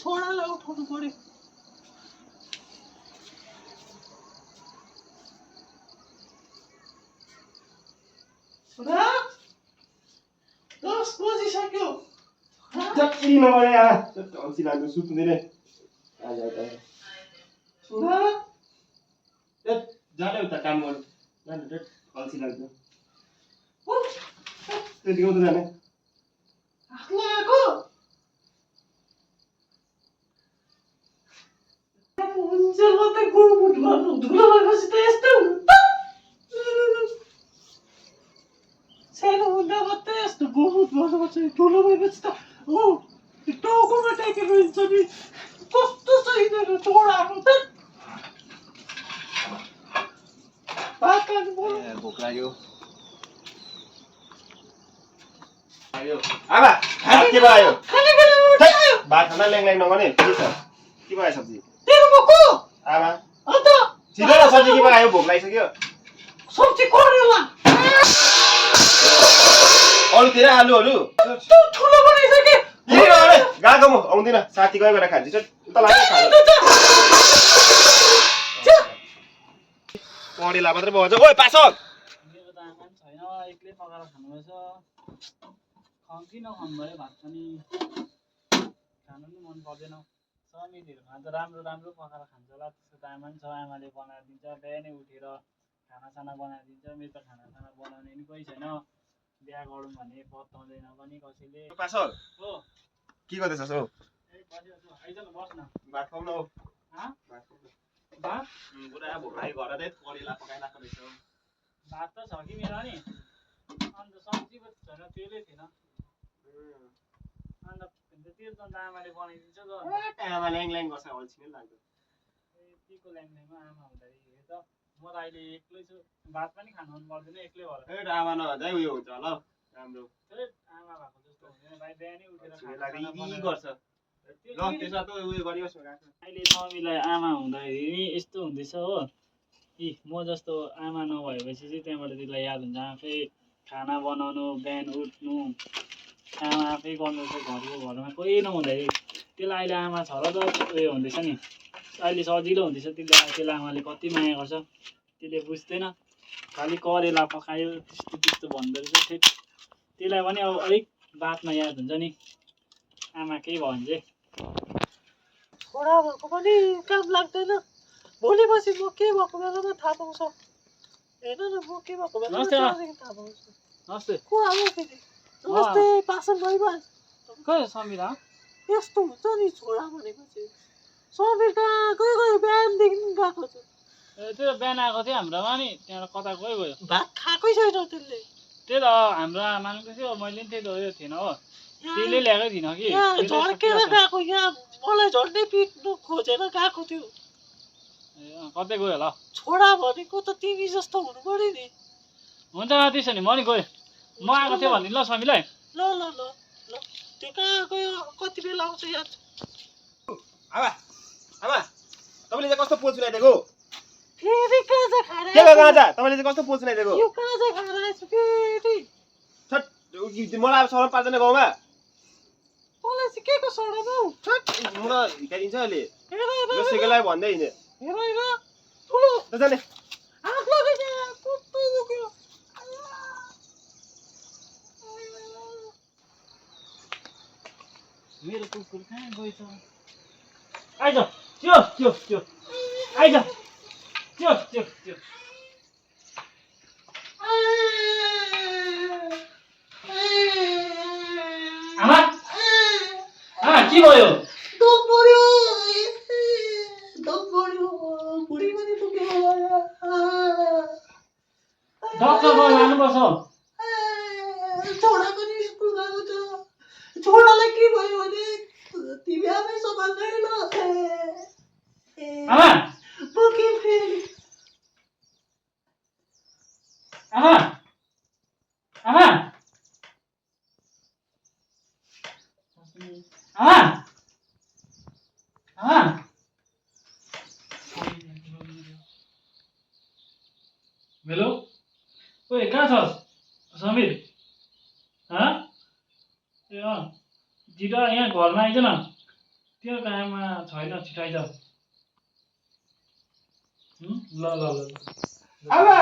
छोरालाई उठाउनु पर्यो। छोरा 10 बजिसक्यो। जति नगरे आ अल्छी लाग्यो सुत्दैन छोरा जाने उता काम गर्नु जाने अल्छी लाग्यो त्यति गाउँ त जाने हात लगाएको हुन्छ मात्रै गुडमुट गर्नु धुलो भएपछि त यस्तै हुन्छ सानो हुँदा मात्रै यस्तो गुडमुट गर्नुपर्छ धुलो भएपछि त हो टाउकोमा टेकेर हिँड्छ नि कस्तो छ यिनीहरू छोराहरू त भात खानु पर्यो भोक लाग्यो आमा भात के भयो भात खाना ल्याङ नगर्ने के छ के भयो सब्जी तेरो बोको आमा अन्त छिटो न सब्जी के भयो भोक लागिसक्यो सब्जी करेला अरूतिर आलुहरू त्यो ठुलो बनाइसके गएको म आउँदिन साथी गयो गरेर खान्छ उता लाग्यो करेला मात्रै भन्छ ओइ पासक मेरो त आमा पनि छैन एक्लै पकाएर खानुपर्छ खम्की नखानु भयो भात पनि खानु पनि मन पर्दैन समितिहरू खान्छ राम्रो राम्रो पकाएर खान्छ होला त्यस्तो त आमा पनि छ आमाले बनाएर दिन्छ बिहानै उठेर खानासाना बनाएर दिन्छ मेरो त खानासाना बनाउने नि कोही छैन बिहा गरौँ भने बताउँदैन पनि कसैले पासक हो के गर्दैछस् हौ आइज न बस् न भात खुवाउन हौ भात पुरा भोक लाग्यो घर करेला पकाइरहेको रहेछ भात त छ कि मेरो नि अन्त सब्जी पो छैन तेलै थिएन अन्त त्यो त आमाले बनाइदिन्छ त आमा ल्याङ गर्छ अल्छी नै लाग्यो यतिको ल्याङमा आमा हुँदाखेरि त म त अहिले एक्लै छु भात पनि खानु मन पर्दैन एक्लै भएर आमा नभन्दा उयो हुन्छ होला हौ राम्रो आमा भएको जस्तो हुँदैन भाइ बिहानै उठेर गर्छ ल त्यसो त उयो गरिबस् अहिले समीलाई आमा हुँदाखेरि नि यस्तो हुँदैछ हो इ म जस्तो आमा नभएपछि चाहिँ त्यहाँबाट त्यसलाई याद हुन्छ आफै खाना बनाउनु बिहान उठ्नु आमा आफै गर्नुपर्छ घरमा कोही नहुँदाखेरि त्यसलाई अहिले आमा छ र त उयो हुँदैछ नि अहिले सजिलो हुँदैछ त्यसलाई आमाले कति माया गर्छ त्यसले बुझ्दैन खालि करेला पकायो त्यस्तो भन्दो रहेछ त्यसलाई पनि अब अलिक बादमा याद हुन्छ नि आमा केही भयो भने चाहिँ छोरा भएको पनि काम लाग्दैन भोलि पछि म के भएको बेलामा थाहा पाउँछ हेर्न न म के भएको बेलामा थाहा पाउँछ नमस्ते को आयो फेरि नमस्ते पासन भइबा कहाँ समीरा यस्तो हुन्छ नि छोरा भनेपछि समीर कहाँ गयो बिहानदेखि गएको छ त्यो बिहान आएको थियो हाम्रोमा नि त्यहाँबाट कता गयो भात खाएकै छैन त्यसले त्यही त हाम्रो आमाको थियो मैले पनि त्यही त उयो थिएन हो त्यसले ल्याएकै थिइनँ कि झर्केर गएको यहाँ मलाई झन्डै पिट्नु खोजेर गएको थियो कतै गयो होला छोरा भनेको त तिमी जस्तो हुनु पर्यो नि हुन्छ त्यसो नि म नि गएँ म आएको थियो भनिदिनु ल समीलाई ल ल ल ल त्यो कहाँ गयो कति बेला आउँछ याद आमा आमा तपाईँले चाहिँ कस्तो पोल्छु ल्याइदिएको फेरि काँचा खाएर के भयो गाजा तपाईँले चाहिँ कस्तो पोल्छु ल्याइदिएको यो काँचा खाएर आएछ फेरि छट मलाई अब सर पार्दैन गाउँमा मलाई चाहिँ के को सडा हौ छट मलाई हिर्काइदिन्छ अहिले हेर हेर यो सेकेलाई भन्दै हिँड्ने हेर हेर ठुलो जाने हात लगाइछ कस्तो दुख्यो मेरो कुकुर कहाँ गएछ आइज त्यो आइज त्यो आमा के भयो दम पर्यो बुढी पनि दुख्यो डक्टर लानुपर्छ छोरा पनि स्कुल गएको छ छोरालाई के भयो भने तिमी आफै सम्हाल्दै ल आमा बोके फेरि आमा आमा आमा आमा हेलो ओए कहाँ छस् समीर ए छिटो यहाँ घरमा आइज न तेरो त आमा छैन छिटाइ जाऊ ल ल ल आमा